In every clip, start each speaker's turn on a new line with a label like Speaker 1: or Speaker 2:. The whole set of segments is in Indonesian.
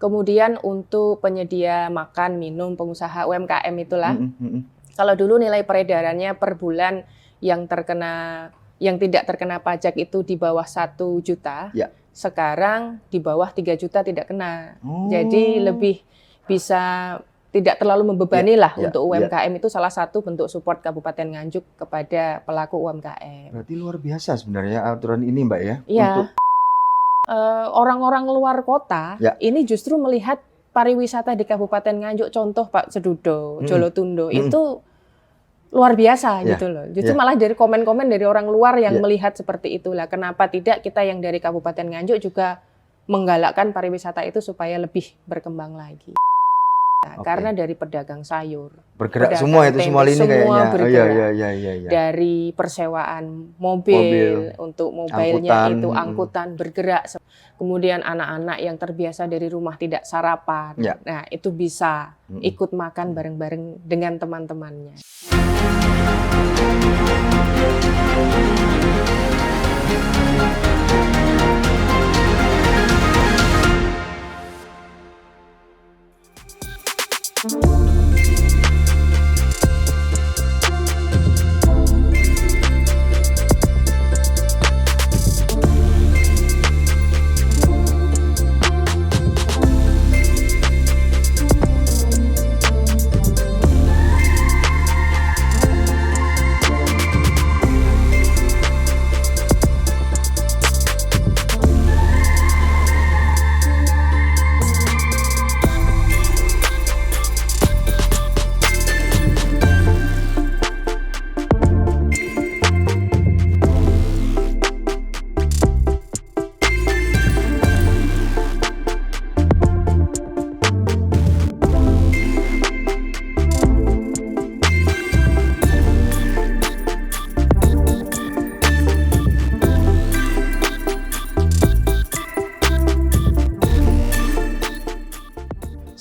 Speaker 1: Kemudian untuk penyedia makan, minum, pengusaha UMKM itulah. Kalau dulu nilai peredarannya per bulan yang tidak terkena pajak itu di bawah 1 juta, sekarang di bawah 3 juta tidak kena. Jadi lebih bisa tidak terlalu membebani lah untuk UMKM. Itu salah satu bentuk support Kabupaten Nganjuk kepada pelaku UMKM.
Speaker 2: Berarti luar biasa sebenarnya aturan ini, Mbak ya?
Speaker 1: Iya.
Speaker 2: Untuk
Speaker 1: orang-orang luar kota ini justru melihat pariwisata di Kabupaten Nganjuk, contoh Pak Sedudo, Jolotundo, itu luar biasa gitu loh. Justru malah dari komen-komen dari orang luar yang melihat seperti itulah. Kenapa tidak kita yang dari Kabupaten Nganjuk juga menggalakkan pariwisata itu supaya lebih berkembang lagi. Karena dari pedagang sayur,
Speaker 2: bergerak semua itu, semua lini kayaknya.
Speaker 1: Bergerak. Dari persewaan mobil untuk mobilnya itu angkutan bergerak. Kemudian anak-anak yang terbiasa dari rumah tidak sarapan, nah itu bisa ikut makan bareng-bareng dengan teman-temannya.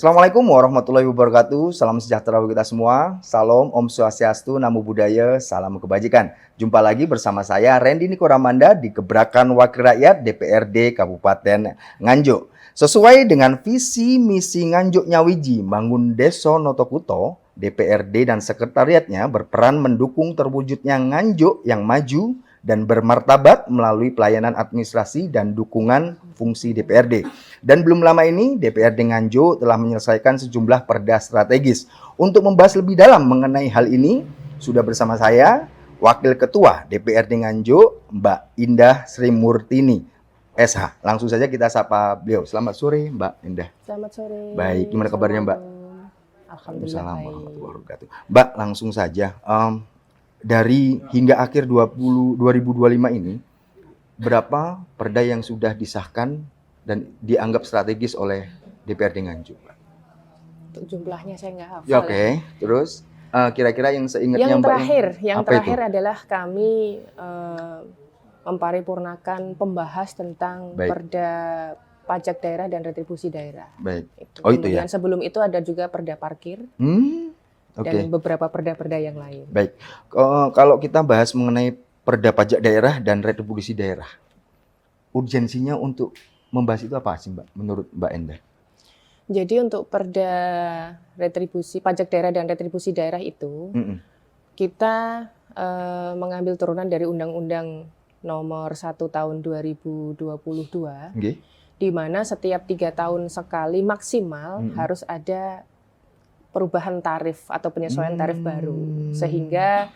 Speaker 2: Assalamualaikum warahmatullahi wabarakatuh. Salam sejahtera bagi kita semua. Salam, Om Swastiastu, Namo Buddhaya, salam kebajikan. Jumpa lagi bersama saya Randy Niko Ramanda di Gebrakan Wakil Rakyat DPRD Kabupaten Nganjuk. Sesuai dengan visi misi Nganjuk Nyawiji Bangun Deso Notokuto, DPRD dan sekretariatnya berperan mendukung terwujudnya Nganjuk yang maju dan bermartabat melalui pelayanan administrasi dan dukungan fungsi DPRD. Dan belum lama ini, DPRD Nganjuk telah menyelesaikan sejumlah perda strategis. Untuk membahas lebih dalam mengenai hal ini, sudah bersama saya, Wakil Ketua DPRD Nganjuk, Mbak Indah Sri Murtini, SH. Langsung saja kita sapa beliau. Selamat sore, Mbak Indah.
Speaker 1: Selamat sore.
Speaker 2: Baik, gimana kabarnya, Mbak?
Speaker 1: Alhamdulillah baik.
Speaker 2: Warahmatullahi wabarakatuh. Mbak, langsung saja. Dari hingga akhir 2025 ini, berapa perda yang sudah disahkan dan dianggap strategis oleh DPRD Nganjuk?
Speaker 1: Untuk jumlahnya saya nggak hafal.
Speaker 2: Oke. Terus kira-kira yang seingatnya Mbak?
Speaker 1: Yang terakhir adalah kami memparipurnakan pembahas tentang perda pajak daerah dan retribusi daerah.
Speaker 2: Baik.
Speaker 1: Itu ya. Sebelum itu ada juga perda parkir. Dan beberapa perda-perda yang lain.
Speaker 2: Baik, kalau kita bahas mengenai perda pajak daerah dan retribusi daerah, urgensinya untuk membahas itu apa sih, Mbak, menurut Mbak Endah?
Speaker 1: Jadi untuk perda retribusi pajak daerah dan retribusi daerah itu, kita mengambil turunan dari Undang-Undang Nomor 1 Tahun 2022, di mana setiap 3 tahun sekali maksimal harus ada perubahan tarif atau penyesuaian tarif baru, sehingga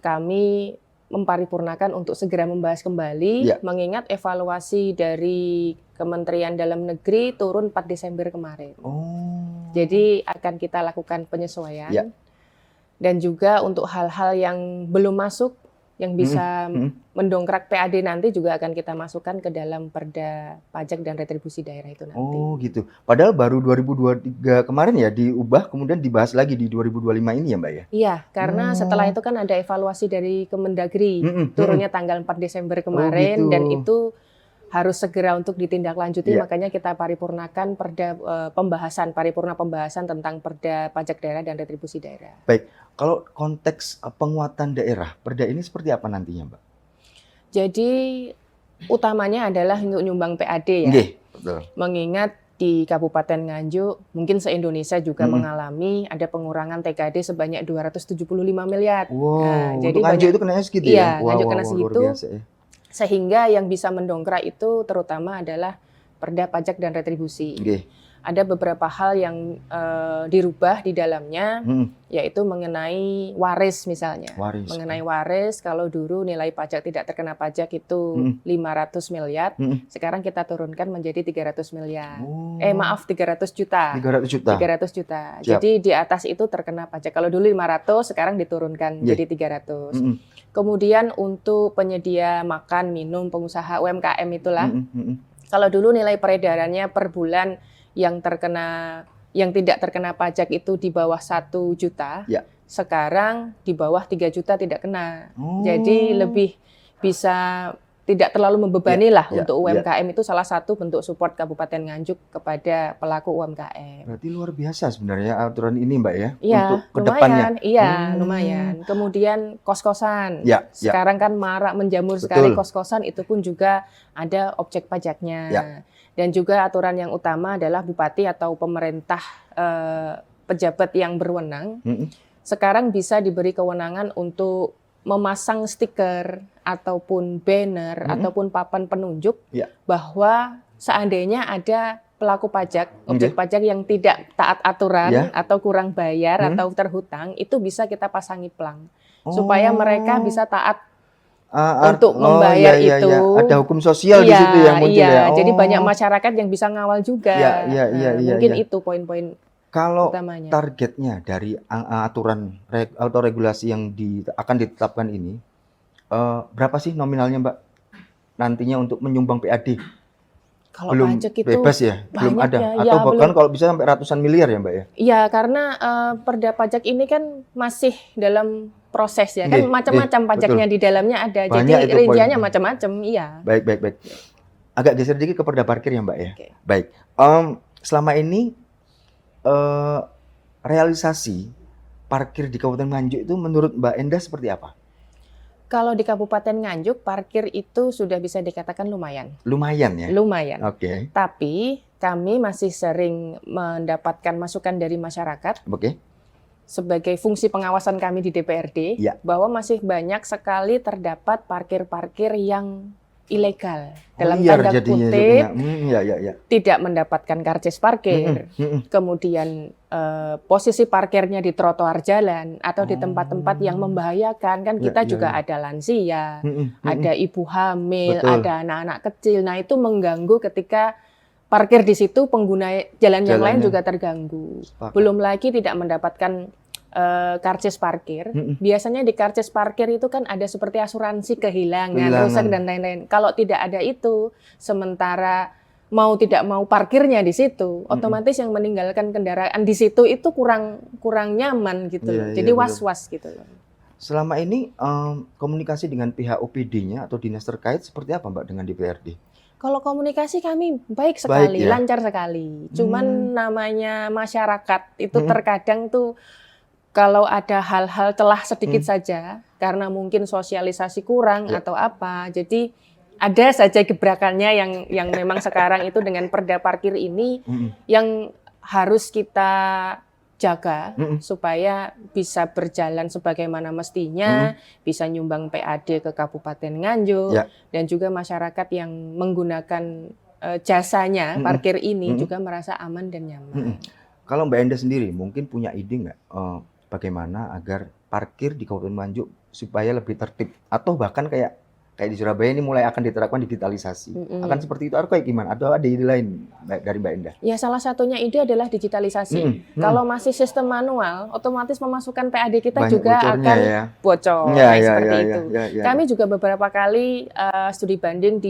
Speaker 1: kami memparipurnakan untuk segera membahas kembali, mengingat evaluasi dari Kementerian Dalam Negeri turun 4 Desember kemarin. Jadi akan kita lakukan penyesuaian, dan juga untuk hal-hal yang belum masuk, yang bisa mendongkrak PAD nanti juga akan kita masukkan ke dalam perda pajak dan retribusi daerah itu nanti.
Speaker 2: Oh gitu. Padahal baru 2023 kemarin ya diubah, kemudian dibahas lagi di 2025 ini ya, Mbak ya?
Speaker 1: Iya, karena setelah itu kan ada evaluasi dari Kemendagri, turunnya tanggal 4 Desember kemarin, dan itu harus segera untuk ditindaklanjuti, makanya kita paripurnakan perda paripurna pembahasan tentang perda pajak daerah dan retribusi daerah.
Speaker 2: Baik, kalau konteks penguatan daerah, perda ini seperti apa nantinya, Mbak?
Speaker 1: Jadi utamanya adalah untuk nyumbang PAD ya.
Speaker 2: Betul.
Speaker 1: Mengingat di Kabupaten Nganjuk, mungkin se-Indonesia juga mengalami ada pengurangan TKD sebanyak 275 miliar.
Speaker 2: Wow,
Speaker 1: Jadi
Speaker 2: untuk Nganjuk itu kenanya segitu ya?
Speaker 1: Iya, Nganjuk
Speaker 2: Wow,
Speaker 1: kena
Speaker 2: luar
Speaker 1: segitu.
Speaker 2: biasa ya.
Speaker 1: Sehingga yang bisa mendongkrak itu terutama adalah Perda Pajak dan Retribusi.
Speaker 2: Oke.
Speaker 1: Ada beberapa hal yang dirubah di dalamnya, yaitu mengenai waris misalnya. Mengenai waris, kalau dulu nilai pajak tidak terkena pajak itu 500 miliar, sekarang kita turunkan menjadi 300 miliar. Maaf, 300 juta.
Speaker 2: 300 juta.
Speaker 1: 300 juta.
Speaker 2: Siap.
Speaker 1: Jadi di atas itu terkena pajak. Kalau dulu 500, sekarang diturunkan jadi 300. Kemudian untuk penyedia makan, minum, pengusaha UMKM itulah. Kalau dulu nilai peredarannya per bulan yang tidak terkena pajak itu di bawah 1 juta, sekarang di bawah 3 juta tidak kena. Jadi lebih bisa tidak terlalu membebani lah untuk UMKM. Itu salah satu bentuk support Kabupaten Nganjuk kepada pelaku UMKM.
Speaker 2: Berarti luar biasa sebenarnya aturan ini Mbak ya,
Speaker 1: Iya,
Speaker 2: untuk kedepannya.
Speaker 1: Lumayan. Kemudian kos-kosan. Sekarang kan marak menjamur sekali kos-kosan, itu pun juga ada objek pajaknya. Dan juga aturan yang utama adalah bupati atau pemerintah pejabat yang berwenang sekarang bisa diberi kewenangan untuk memasang stiker ataupun banner ataupun papan penunjuk bahwa seandainya ada pelaku pajak, objek pajak yang tidak taat aturan atau kurang bayar atau terhutang, itu bisa kita pasangi plang supaya mereka bisa taat untuk membayar itu.
Speaker 2: Ada hukum sosial di situ yang muncul ya.
Speaker 1: Jadi banyak masyarakat yang bisa ngawal juga. Mungkin itu poin-poin
Speaker 2: kalau
Speaker 1: utamanya.
Speaker 2: Targetnya dari aturan atau regulasi yang akan ditetapkan ini, berapa sih nominalnya Mbak nantinya untuk menyumbang PAD?
Speaker 1: Kalau
Speaker 2: belum
Speaker 1: pajak itu
Speaker 2: bebas ya, belum ada,
Speaker 1: ya,
Speaker 2: atau bahkan
Speaker 1: belum.
Speaker 2: Kalau bisa sampai ratusan miliar ya Mbak ya?
Speaker 1: Iya, karena Perda Pajak ini kan masih dalam proses ya, kan macam-macam pajaknya di dalamnya ada,
Speaker 2: banyak,
Speaker 1: jadi rinciannya macam-macam, iya.
Speaker 2: Baik. Agak geser dikit ke Perda Parkir ya Mbak ya. Baik, selama ini realisasi parkir di Kabupaten Nganjuk itu menurut Mbak Endah seperti apa?
Speaker 1: Kalau di Kabupaten Nganjuk, parkir itu sudah bisa dikatakan lumayan.
Speaker 2: Lumayan ya?
Speaker 1: Lumayan.
Speaker 2: Oke.
Speaker 1: Tapi kami masih sering mendapatkan masukan dari masyarakat.
Speaker 2: Oke.
Speaker 1: Sebagai fungsi pengawasan kami di DPRD, bahwa masih banyak sekali terdapat parkir-parkir yang ilegal. Dalam tanda kutip, tidak mendapatkan karcis parkir. Kemudian posisi parkirnya di trotoar jalan atau di tempat-tempat yang membahayakan. Kan kita juga ada lansia, ada ibu hamil, ada anak-anak kecil. Nah itu mengganggu ketika parkir di situ, pengguna jalan yang lain juga terganggu. Belum lagi tidak mendapatkan karcis parkir. Biasanya di karcis parkir itu kan ada seperti asuransi kehilangan, rusak dan lain-lain. Kalau tidak ada itu, sementara mau tidak mau parkirnya di situ, otomatis yang meninggalkan kendaraan di situ itu kurang nyaman gitu. Jadi was-was gitu loh.
Speaker 2: Selama ini komunikasi dengan pihak OPD-nya atau dinas terkait seperti apa Mbak dengan DPRD?
Speaker 1: Kalau komunikasi kami baik sekali, lancar sekali. Cuman namanya masyarakat itu terkadang tuh kalau ada hal-hal celah sedikit saja, karena mungkin sosialisasi kurang atau apa, jadi ada saja gebrakannya yang memang sekarang itu dengan Perda Parkir ini yang harus kita jaga supaya bisa berjalan sebagaimana mestinya, bisa nyumbang PAD ke Kabupaten Nganjuk, dan juga masyarakat yang menggunakan jasanya parkir ini juga merasa aman dan nyaman.
Speaker 2: Kalau Mbak Endah sendiri mungkin punya ide nggak bagaimana agar parkir di Kabupaten Nganjuk supaya lebih tertib, atau bahkan kayak di Surabaya ini mulai akan diterapkan digitalisasi. Akan seperti itu atau kayak gimana? Atau ada ide lain dari Mbak Endah? Ya
Speaker 1: salah satunya ide adalah digitalisasi. Kalau masih sistem manual, otomatis pemasukan PAD kita banyak juga akan bocor. Seperti itu. Kami juga beberapa kali studi banding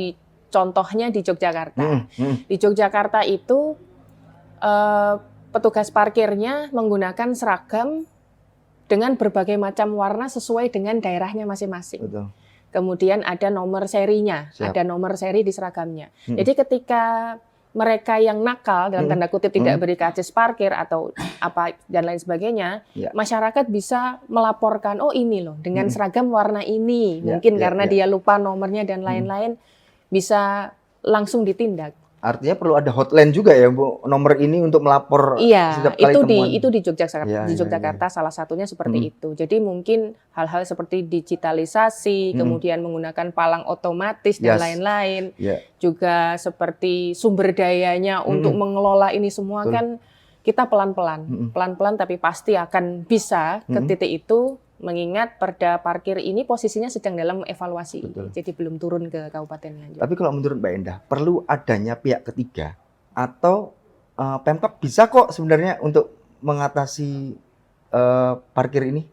Speaker 1: contohnya di Yogyakarta. Di Yogyakarta itu petugas parkirnya menggunakan seragam dengan berbagai macam warna sesuai dengan daerahnya masing-masing. Kemudian ada nomor serinya, ada nomor seri di seragamnya. Jadi ketika mereka yang nakal dalam tanda kutip tidak beri karcis parkir atau apa dan lain sebagainya, masyarakat bisa melaporkan, oh ini loh dengan seragam warna ini, mungkin karena dia lupa nomornya dan lain-lain, bisa langsung ditindak.
Speaker 2: Artinya perlu ada hotline juga ya, Bu, nomor ini untuk melapor
Speaker 1: Iya,
Speaker 2: setiap kali temuan.
Speaker 1: itu di Yogyakarta,
Speaker 2: Iya,
Speaker 1: di
Speaker 2: iya,
Speaker 1: Yogyakarta salah satunya seperti
Speaker 2: Mm.
Speaker 1: itu. Jadi mungkin hal-hal seperti digitalisasi, kemudian menggunakan palang otomatis dan
Speaker 2: Yes.
Speaker 1: lain-lain,
Speaker 2: Ya.
Speaker 1: juga seperti sumber dayanya untuk mengelola ini semua
Speaker 2: Betul.
Speaker 1: kan kita pelan-pelan tapi pasti akan bisa ke titik itu. Mengingat Perda Parkir ini posisinya sedang dalam evaluasi,
Speaker 2: Betul.
Speaker 1: jadi belum turun ke Kabupaten Nganjuk.
Speaker 2: Tapi kalau menurut Mbak Endah, perlu adanya pihak ketiga atau Pemkab bisa kok sebenarnya untuk mengatasi parkir ini?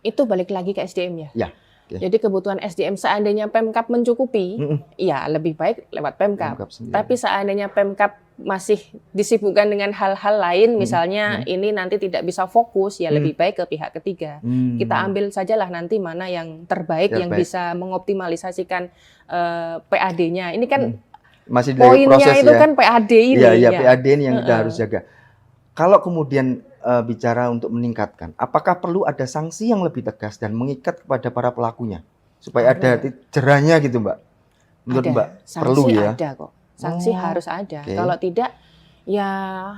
Speaker 1: Itu balik lagi ke SDM ya.
Speaker 2: Ya. Okay.
Speaker 1: Jadi kebutuhan SDM seandainya Pemkab mencukupi, ya lebih baik lewat Pemkab. Tapi seandainya Pemkab masih disibukkan dengan hal-hal lain, misalnya ini nanti tidak bisa fokus, ya lebih baik ke pihak ketiga. Kita ambil sajalah nanti mana yang terbaik, yang bisa mengoptimalisasikan PAD-nya. Ini kan
Speaker 2: masih dari
Speaker 1: poinnya
Speaker 2: proses
Speaker 1: itu
Speaker 2: ya.
Speaker 1: kan PAD ini.
Speaker 2: Iya, PAD ini yang kita harus jaga. Kalau kemudian bicara untuk meningkatkan, apakah perlu ada sanksi yang lebih tegas dan mengikat kepada para pelakunya supaya ada jerahnya gitu, Mbak? Menurut Mbak perlu ya?
Speaker 1: Ada kok. Sanksi harus ada. Kalau tidak, ya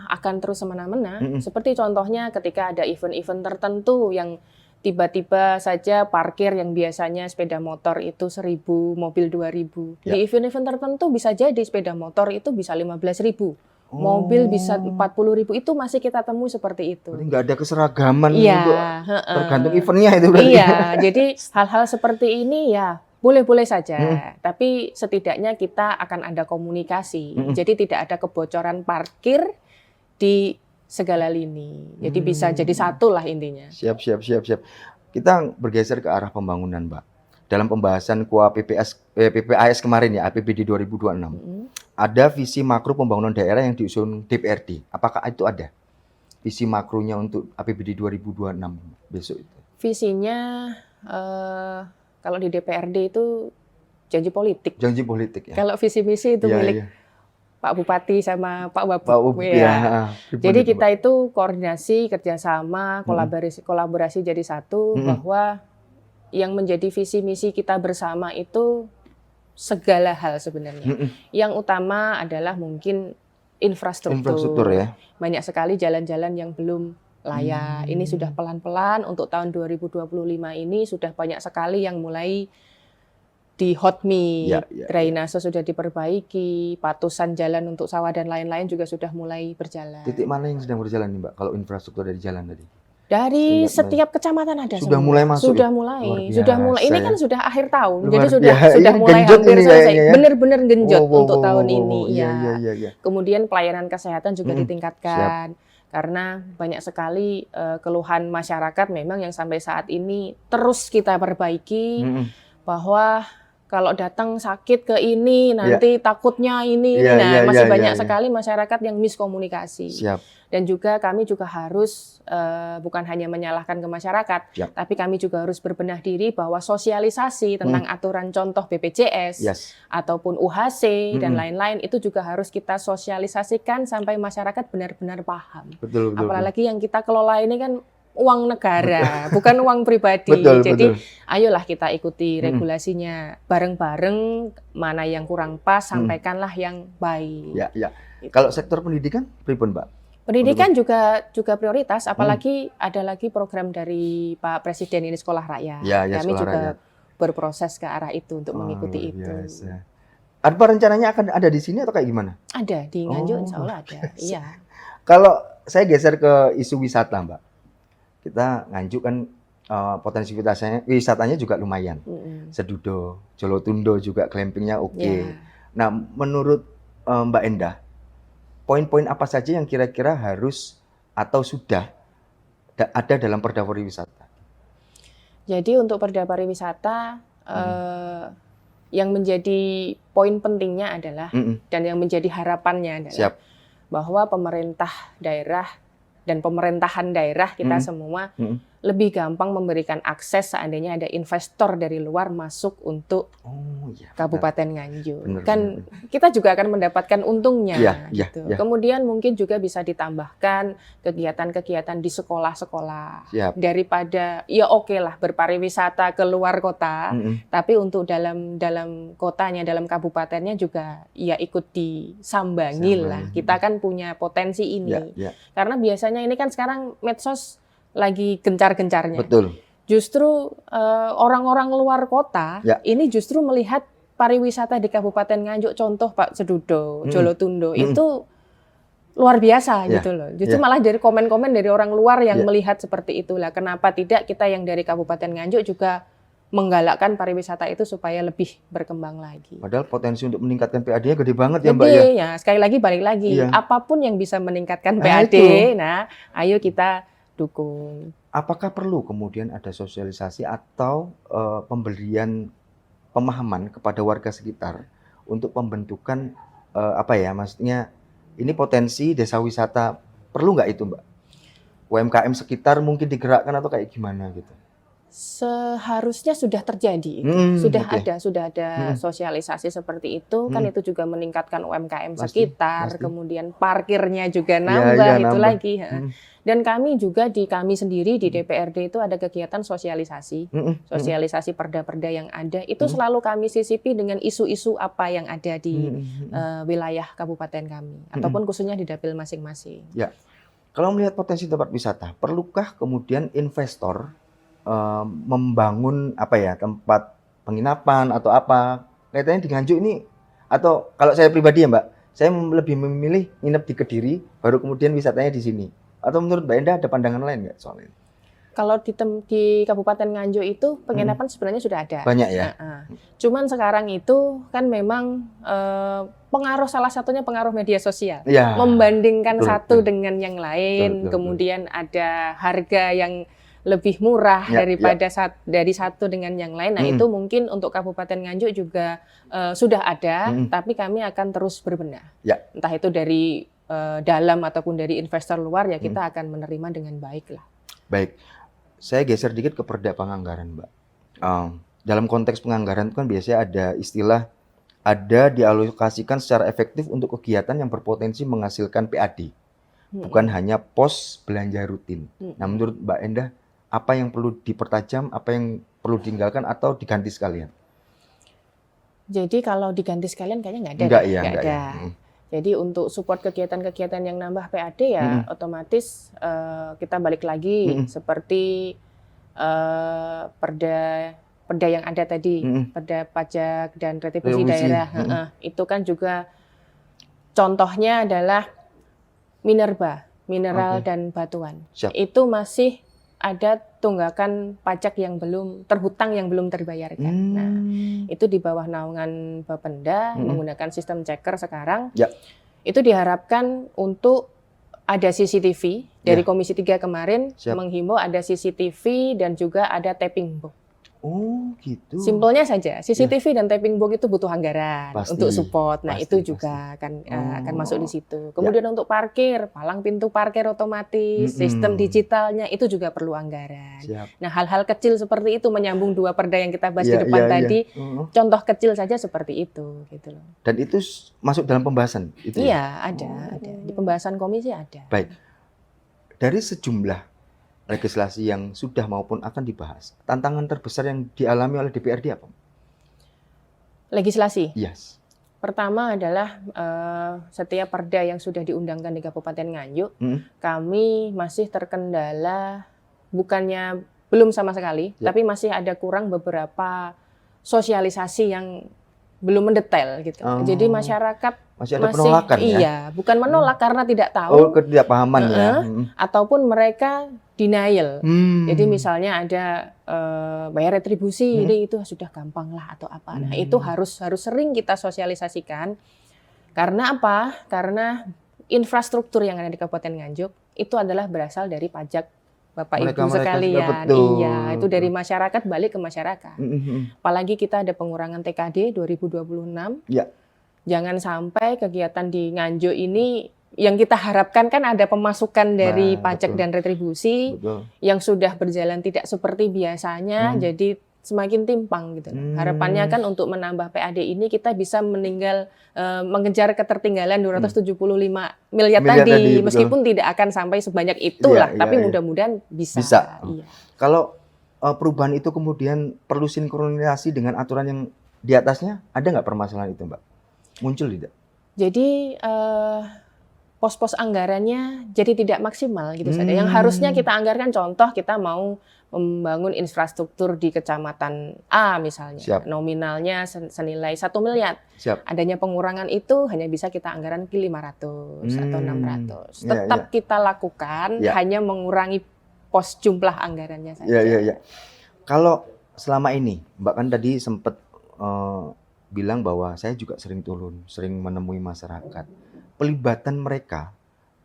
Speaker 1: akan terus semena-mena. Seperti contohnya ketika ada event-event tertentu yang tiba-tiba saja parkir yang biasanya sepeda motor itu 1.000, mobil 2.000. Di event-event tertentu bisa jadi sepeda motor itu bisa 15.000. Mobil bisa 40.000, itu masih kita temui seperti itu.
Speaker 2: Berarti nggak ada keseragaman untuk tergantung eventnya itu berarti.
Speaker 1: Iya, jadi hal-hal seperti ini ya boleh-boleh saja. Tapi setidaknya kita akan ada komunikasi. Jadi tidak ada kebocoran parkir di segala lini. Jadi bisa jadi satu lah intinya.
Speaker 2: Siap. Kita bergeser ke arah pembangunan, Mbak. Dalam pembahasan KUA PPAS kemarin ya, APBD 2026. Ada visi makro pembangunan daerah yang diusung DPRD. Apakah itu ada visi makronya untuk APBD 2026 besok itu?
Speaker 1: Visinya kalau di DPRD itu janji politik.
Speaker 2: Janji politik ya.
Speaker 1: Kalau visi misi itu milik Pak Bupati sama Pak Wabub. Jadi kita itu koordinasi, kerjasama, kolaborasi jadi satu, bahwa yang menjadi visi misi kita bersama itu segala hal sebenarnya. Yang utama adalah mungkin infrastruktur
Speaker 2: ya.
Speaker 1: Banyak sekali jalan-jalan yang belum layak. Ini sudah pelan-pelan untuk tahun 2025 ini sudah banyak sekali yang mulai di hotmix, drainase sudah diperbaiki, patusan jalan untuk sawah dan lain-lain juga sudah mulai berjalan.
Speaker 2: Titik mana yang sedang berjalan nih, Mbak, kalau infrastruktur dari jalan tadi?
Speaker 1: Dari setiap kecamatan ada
Speaker 2: sudah mulai masuk.
Speaker 1: Sudah mulai. Ini kan sudah akhir tahun.
Speaker 2: Luar
Speaker 1: jadi
Speaker 2: biasa.
Speaker 1: sudah mulai hampir selesai.
Speaker 2: Ya?
Speaker 1: Benar-benar genjot untuk tahun ini.
Speaker 2: Iya.
Speaker 1: Kemudian pelayanan kesehatan juga ditingkatkan. Karena banyak sekali keluhan masyarakat memang yang sampai saat ini terus kita perbaiki, bahwa kalau datang sakit ke ini nanti takutnya ini. Masih banyak sekali masyarakat yang miskomunikasi.
Speaker 2: Siap.
Speaker 1: Dan juga kami juga harus bukan hanya menyalahkan ke masyarakat, tapi kami juga harus berbenah diri bahwa sosialisasi tentang aturan contoh BPJS ataupun UHC dan lain-lain itu juga harus kita sosialisasikan sampai masyarakat benar-benar paham.
Speaker 2: Betul.
Speaker 1: Apalagi yang kita kelola ini kan uang negara, bukan uang pribadi.
Speaker 2: Betul.
Speaker 1: Ayolah kita ikuti regulasinya bareng-bareng, mana yang kurang pas, sampaikanlah yang baik.
Speaker 2: Ya. Kalau sektor pendidikan, pripun, Mbak?
Speaker 1: Pendidikan juga prioritas, apalagi ada lagi program dari Pak Presiden ini Sekolah Rakyat. Kami juga berproses ke arah itu untuk mengikuti itu.
Speaker 2: Apa rencananya akan ada di sini atau kayak gimana?
Speaker 1: Ada di Nganjuk, insya Allah ada. Iya.
Speaker 2: Kalau saya geser ke isu wisata, Mbak, kita Nganjuk kan potensi wisatanya juga lumayan. Sedudo, Jolotundo juga glampingnya oke. Nah, menurut Mbak Endah, poin-poin apa saja yang kira-kira harus atau sudah ada dalam Perda Pariwisata?
Speaker 1: Jadi untuk Perda Pariwisata yang menjadi poin pentingnya adalah dan yang menjadi harapannya adalah bahwa pemerintah daerah dan pemerintahan daerah kita semua lebih gampang memberikan akses seandainya ada investor dari luar masuk untuk Kabupaten Nganjuk. Kan kita juga akan mendapatkan untungnya gitu. Kemudian mungkin juga bisa ditambahkan kegiatan-kegiatan di sekolah-sekolah. Daripada ya oke lah berpariwisata ke luar kota, tapi untuk dalam kotanya, dalam kabupatennya juga ya ikut disambangi lah. Kita kan punya potensi ini. Karena biasanya ini kan sekarang medsos lagi gencar-gencarnya.
Speaker 2: Betul.
Speaker 1: Justru orang-orang luar kota ini justru melihat pariwisata di Kabupaten Nganjuk, contoh Pak Sedudo, Jolotundo itu luar biasa gitu loh. Justru malah dari komen-komen dari orang luar yang melihat seperti itulah. Kenapa tidak kita yang dari Kabupaten Nganjuk juga menggalakkan pariwisata itu supaya lebih berkembang lagi.
Speaker 2: Padahal potensi untuk meningkatkan PAD-nya gede banget ya Mbak
Speaker 1: ya. Ya, sekali lagi balik lagi, apapun yang bisa meningkatkan PAD, ayo kita dukung.
Speaker 2: Apakah perlu kemudian ada sosialisasi atau pemberian pemahaman kepada warga sekitar untuk pembentukan maksudnya ini potensi desa wisata, perlu nggak itu Mbak? UMKM sekitar mungkin digerakkan atau kayak gimana gitu?
Speaker 1: Seharusnya sudah terjadi, sudah ada sosialisasi seperti itu, kan itu juga meningkatkan UMKM sekitar, kemudian parkirnya juga nambah lagi. Dan kami juga kami sendiri di DPRD itu ada kegiatan sosialisasi, sosialisasi perda-perda yang ada, itu selalu kami sisipi dengan isu-isu apa yang ada di wilayah kabupaten kami, ataupun khususnya di dapil masing-masing.
Speaker 2: Ya, kalau melihat potensi tempat wisata, perlukah kemudian investor membangun tempat penginapan atau apa? Kaitannya di Nganjuk ini, atau kalau saya pribadi ya Mbak, saya lebih memilih nginep di Kediri, baru kemudian wisatanya di sini. Atau menurut Mbak Endah ada pandangan lain nggak soal ini?
Speaker 1: Kalau di Kabupaten Nganjuk itu penginapan sebenarnya sudah ada.
Speaker 2: Banyak ya?
Speaker 1: Cuman sekarang itu kan memang salah satunya pengaruh media sosial. Membandingkan satu dengan yang lain, kemudian ada harga yang lebih murah daripada dari satu dengan yang lain. Nah itu mungkin untuk Kabupaten Nganjuk juga sudah ada, tapi kami akan terus berbenah. Entah itu dari dalam ataupun dari investor luar, ya kita akan menerima dengan baik lah.
Speaker 2: Baik, saya geser dikit ke perda penganggaran Mbak. Dalam konteks penganggaran itu kan biasanya ada istilah dialokasikan secara efektif untuk kegiatan yang berpotensi menghasilkan PAD, bukan hanya pos belanja rutin. Nah menurut Mbak Endah, apa yang perlu dipertajam, apa yang perlu ditinggalkan atau diganti sekalian?
Speaker 1: Jadi kalau diganti sekalian kayaknya nggak ada. Nggak ada. Jadi untuk support kegiatan-kegiatan yang nambah PAD otomatis kita balik lagi seperti perda yang ada tadi, perda pajak dan retribusi daerah. Itu kan juga contohnya adalah minerba, mineral dan batuan. Itu masih ada tunggakan pajak yang terhutang yang belum terbayarkan. Nah, itu di bawah naungan Bapenda menggunakan sistem checker sekarang. Itu diharapkan untuk ada CCTV dari Komisi 3 kemarin menghimbau ada CCTV dan juga ada tapping box.
Speaker 2: Oh, gitu.
Speaker 1: Simpelnya saja, CCTV dan tapping box itu butuh anggaran untuk support. Nah, itu juga akan masuk di situ. Kemudian untuk parkir, palang pintu parkir otomatis, sistem digitalnya itu juga perlu anggaran. Nah, hal-hal kecil seperti itu menyambung dua perda yang kita bahas di depan tadi. Contoh kecil saja seperti itu, gitu loh.
Speaker 2: Dan itu masuk dalam pembahasan itu?
Speaker 1: Iya, ada. Di pembahasan komisi ada.
Speaker 2: Baik. Dari sejumlah legislasi yang sudah maupun akan dibahas, tantangan terbesar yang dialami oleh DPRD apa?
Speaker 1: Legislasi?
Speaker 2: Yes.
Speaker 1: Pertama adalah setiap perda yang sudah diundangkan di Kabupaten Nganjuk, kami masih terkendala, bukannya belum sama sekali, tapi masih ada kurang beberapa sosialisasi yang belum mendetail gitu. Jadi masyarakat
Speaker 2: masih ada penolakan ya?
Speaker 1: Iya, bukan menolak karena tidak tahu.
Speaker 2: Oh, ketidakpahaman ya.
Speaker 1: Ataupun mereka denial. Jadi misalnya ada bayar retribusi, ini itu sudah gampang lah atau apa. Nah, itu harus sering kita sosialisasikan. Karena apa? Karena infrastruktur yang ada di Kabupaten Nganjuk itu adalah berasal dari pajak Bapak Ibu sekalian. Iya, itu dari masyarakat balik ke masyarakat. Apalagi kita ada pengurangan TKD 2026. Jangan sampai kegiatan di Nganjuk ini yang kita harapkan kan ada pemasukan dari pajak
Speaker 2: betul.
Speaker 1: dan retribusi
Speaker 2: Betul.
Speaker 1: yang sudah berjalan tidak seperti biasanya, jadi semakin timpang gitu. Harapannya kan untuk menambah PAD ini kita bisa mengejar ketertinggalan 275 miliar tadi, meskipun tidak akan sampai sebanyak itulah, tapi mudah-mudahan bisa. Iya.
Speaker 2: Kalau perubahan itu kemudian perlu sinkronisasi dengan aturan yang di atasnya, ada nggak permasalahan itu, Mbak? Muncul tidak?
Speaker 1: Jadi pos-pos anggarannya jadi tidak maksimal gitu saja. Yang harusnya kita anggarkan, contoh kita mau membangun infrastruktur di kecamatan A misalnya, nominalnya senilai 1 miliar. Adanya pengurangan itu hanya bisa kita anggaran ke 500 atau 600. Tetap kita lakukan, hanya mengurangi pos jumlah anggarannya saja.
Speaker 2: Iya. Kalau selama ini, Mbak kan tadi sempat bilang bahwa saya juga sering turun, sering menemui masyarakat. Pelibatan mereka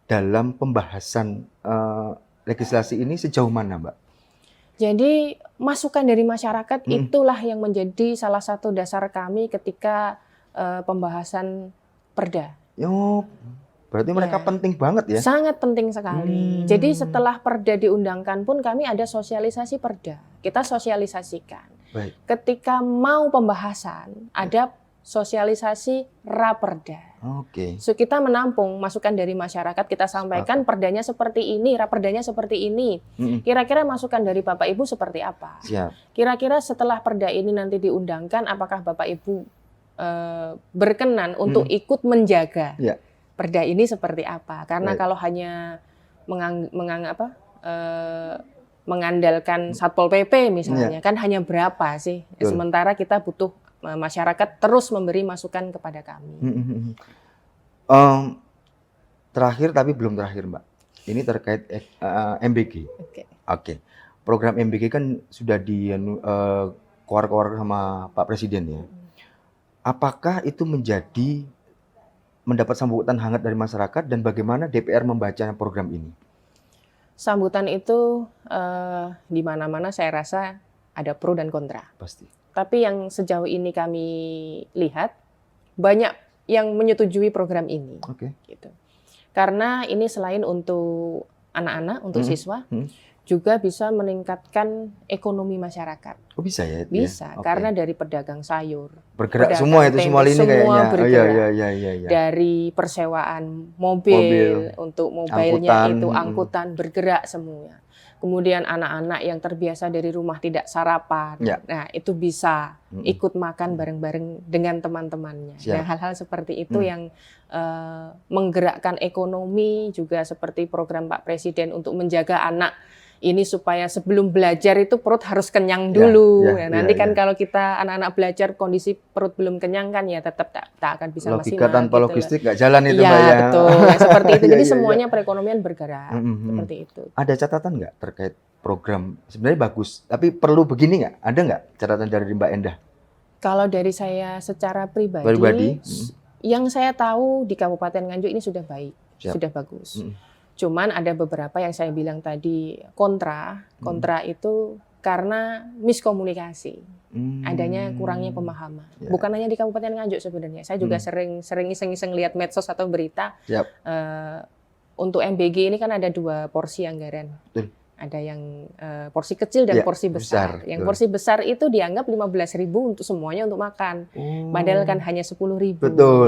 Speaker 2: dalam pembahasan legislasi ini sejauh mana, Mbak?
Speaker 1: Jadi masukan dari masyarakat itulah yang menjadi salah satu dasar kami ketika pembahasan perda.
Speaker 2: Berarti mereka penting banget ya?
Speaker 1: Sangat penting sekali. Jadi setelah perda diundangkan pun kami ada sosialisasi perda. Kita sosialisasikan.
Speaker 2: Baik.
Speaker 1: Ketika mau pembahasan, ada sosialisasi raperda.
Speaker 2: Oke.
Speaker 1: So kita menampung masukan dari masyarakat, kita sampaikan perdanya seperti ini, raperdanya seperti ini. Kira-kira masukan dari Bapak Ibu seperti apa?
Speaker 2: Siap.
Speaker 1: Kira-kira setelah perda ini nanti diundangkan, apakah Bapak Ibu berkenan untuk ikut menjaga perda ini seperti apa? Karena kalau hanya mengandalkan Satpol PP misalnya, kan hanya berapa sih? Sementara kita butuh masyarakat terus memberi masukan kepada kami.
Speaker 2: Terakhir tapi belum terakhir, Mbak. Ini terkait MBG. Oke. Program MBG kan sudah keluar sama Pak Presiden ya. Apakah itu mendapat sambutan hangat dari masyarakat dan bagaimana DPR membaca program ini?
Speaker 1: Sambutan itu di mana-mana saya rasa ada pro dan kontra.
Speaker 2: Pasti.
Speaker 1: Tapi yang sejauh ini kami lihat banyak yang menyetujui program ini. Gitu. Karena ini selain untuk anak-anak, untuk siswa, juga bisa meningkatkan ekonomi masyarakat.
Speaker 2: Oh bisa ya?
Speaker 1: Bisa, karena dari pedagang sayur.
Speaker 2: Bergerak semua itu, semua lini kayaknya.
Speaker 1: Bergerak. Dari persewaan mobil, untuk mobilnya itu angkutan, bergerak semua. Kemudian anak-anak yang terbiasa dari rumah tidak sarapan, nah itu bisa ikut makan bareng-bareng dengan teman-temannya. Nah hal-hal seperti itu yang menggerakkan ekonomi, juga seperti program Pak Presiden untuk menjaga anak ini supaya sebelum belajar itu perut harus kenyang dulu. Nanti kan kalau kita anak-anak belajar kondisi perut belum kenyang kan ya tetap tak akan bisa maksimal.
Speaker 2: Logika tanpa logistik nggak jalan itu, Mbak
Speaker 1: ya.
Speaker 2: Ya.
Speaker 1: Betul, seperti itu. Jadi semuanya perekonomian bergerak seperti itu.
Speaker 2: Ada catatan nggak terkait program? Sebenarnya bagus, tapi perlu begini nggak? Ada nggak catatan dari Mbak Endah?
Speaker 1: Kalau dari saya secara pribadi, yang saya tahu di Kabupaten Nganjuk ini sudah baik, sudah bagus. Cuman ada beberapa yang saya bilang tadi kontra itu karena miskomunikasi, adanya kurangnya pemahaman. Bukan hanya di Kabupaten Nganjuk sebenarnya, saya juga sering iseng-iseng lihat medsos atau berita. Untuk MBG ini kan ada 2 porsi anggaran. Ada yang porsi kecil dan porsi besar. Yang porsi besar itu dianggap 15.000 untuk semuanya untuk makan. Padahal kan hanya 10.000.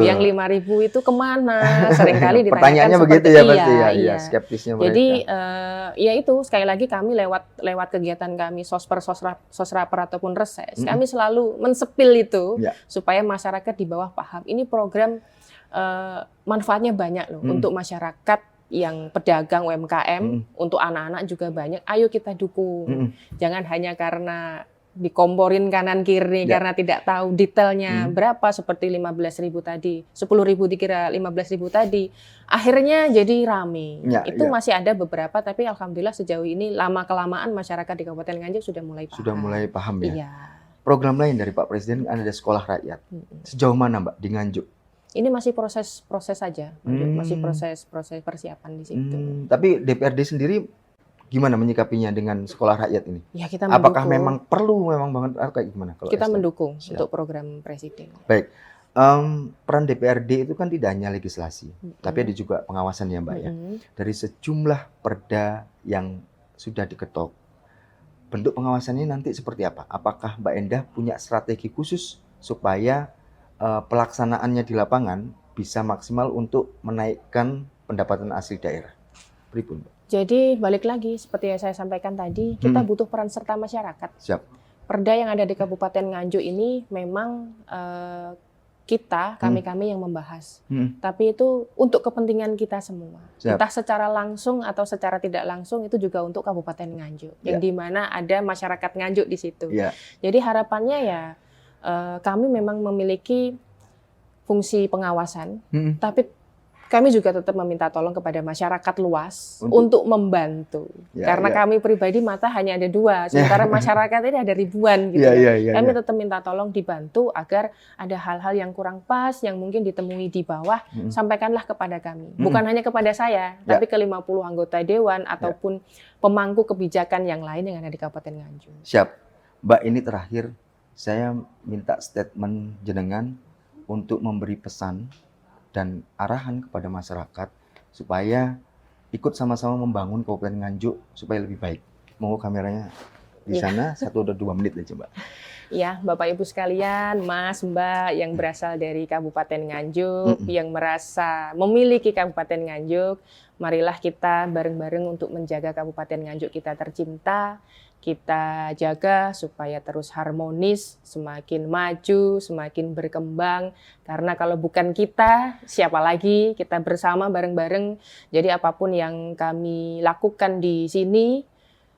Speaker 1: Yang 5.000 itu kemana? Seringkali ditanyakan
Speaker 2: pertanyaannya begitu ya pasti ya. Skeptisnya mereka.
Speaker 1: Jadi ya itu sekali lagi kami lewat kegiatan kami sosraper ataupun reses, kami selalu mensepil itu supaya masyarakat di bawah paham. Ini program manfaatnya banyak loh untuk masyarakat yang pedagang UMKM, untuk anak-anak juga banyak. Ayo kita dukung. Jangan hanya karena dikomporin kanan kiri karena tidak tahu detailnya berapa, seperti 15.000 tadi, 10.000 dikira 15.000 tadi. Akhirnya jadi rame. Itu masih ada beberapa, tapi alhamdulillah sejauh ini lama-kelamaan masyarakat di Kabupaten Nganjuk sudah mulai paham.
Speaker 2: Sudah mulai paham ya.
Speaker 1: Iya.
Speaker 2: Program lain dari Pak Presiden ada sekolah rakyat. Sejauh mana, Mbak, di Nganjuk?
Speaker 1: Ini masih proses saja, masih proses persiapan di situ.
Speaker 2: Tapi DPRD sendiri gimana menyikapinya dengan sekolah rakyat ini?
Speaker 1: Ya, kita mendukung.
Speaker 2: Apakah memang perlu banget kayak gimana? Kalau
Speaker 1: kita mendukung untuk program Presiden.
Speaker 2: Baik, peran DPRD itu kan tidak hanya legislasi, tapi ada juga pengawasan ya Mbak ya. Dari sejumlah perda yang sudah diketok, bentuk pengawasannya nanti seperti apa? Apakah Mbak Endah punya strategi khusus supaya pelaksanaannya di lapangan bisa maksimal untuk menaikkan pendapatan asli daerah? Pripun, Mbak?
Speaker 1: Jadi balik lagi seperti yang saya sampaikan tadi, kita butuh peran serta masyarakat.
Speaker 2: Siap.
Speaker 1: Perda yang ada di Kabupaten Nganjuk ini memang kami yang membahas. Tapi itu untuk kepentingan kita semua.
Speaker 2: Siap.
Speaker 1: Entah secara langsung atau secara tidak langsung, itu juga untuk Kabupaten Nganjuk. Yang dimana ada masyarakat Nganjuk di situ. Jadi harapannya ya kami memang memiliki fungsi pengawasan, tapi kami juga tetap meminta tolong kepada masyarakat luas untuk membantu. Karena kami pribadi mata hanya ada 2, sementara masyarakat ini ada ribuan gitu. Kami tetap minta tolong dibantu agar ada hal-hal yang kurang pas, yang mungkin ditemui di bawah, sampaikanlah kepada kami. Bukan hanya kepada saya, tapi ke 50 anggota dewan ataupun pemangku kebijakan yang lain yang ada di Kabupaten Nganjuk.
Speaker 2: Siap. Mbak, ini terakhir saya minta statement jenengan untuk memberi pesan dan arahan kepada masyarakat supaya ikut sama-sama membangun Kabupaten Nganjuk supaya lebih baik. Mau kameranya di sana 1 atau 2 menit aja, Mbak.
Speaker 1: Ya, Bapak Ibu sekalian, Mas, Mbak yang berasal dari Kabupaten Nganjuk, yang merasa memiliki Kabupaten Nganjuk, marilah kita bareng-bareng untuk menjaga Kabupaten Nganjuk kita tercinta. Kita jaga supaya terus harmonis, semakin maju, semakin berkembang. Karena kalau bukan kita, siapa lagi? Kita bersama bareng-bareng. Jadi apapun yang kami lakukan di sini,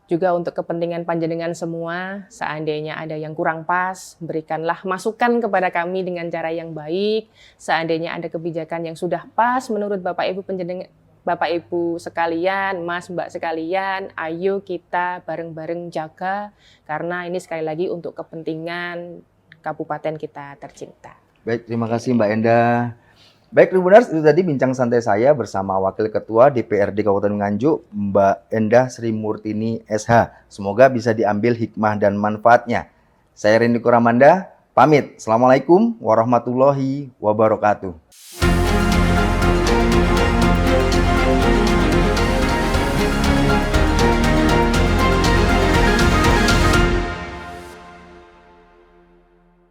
Speaker 1: juga untuk kepentingan panjenengan semua, seandainya ada yang kurang pas, berikanlah masukan kepada kami dengan cara yang baik. Seandainya ada kebijakan yang sudah pas menurut Bapak Ibu sekalian, Mas, Mbak sekalian, ayo kita bareng-bareng jaga, karena ini sekali lagi untuk kepentingan kabupaten kita tercinta.
Speaker 2: Baik, terima kasih Mbak Endah. Baik, Tribuners, itu tadi bincang santai saya bersama Wakil Ketua DPRD Kabupaten Nganjuk, Mbak Endah Sri Murtini SH. Semoga bisa diambil hikmah dan manfaatnya. Saya Rendy Koramanda, pamit. Assalamualaikum warahmatullahi wabarakatuh.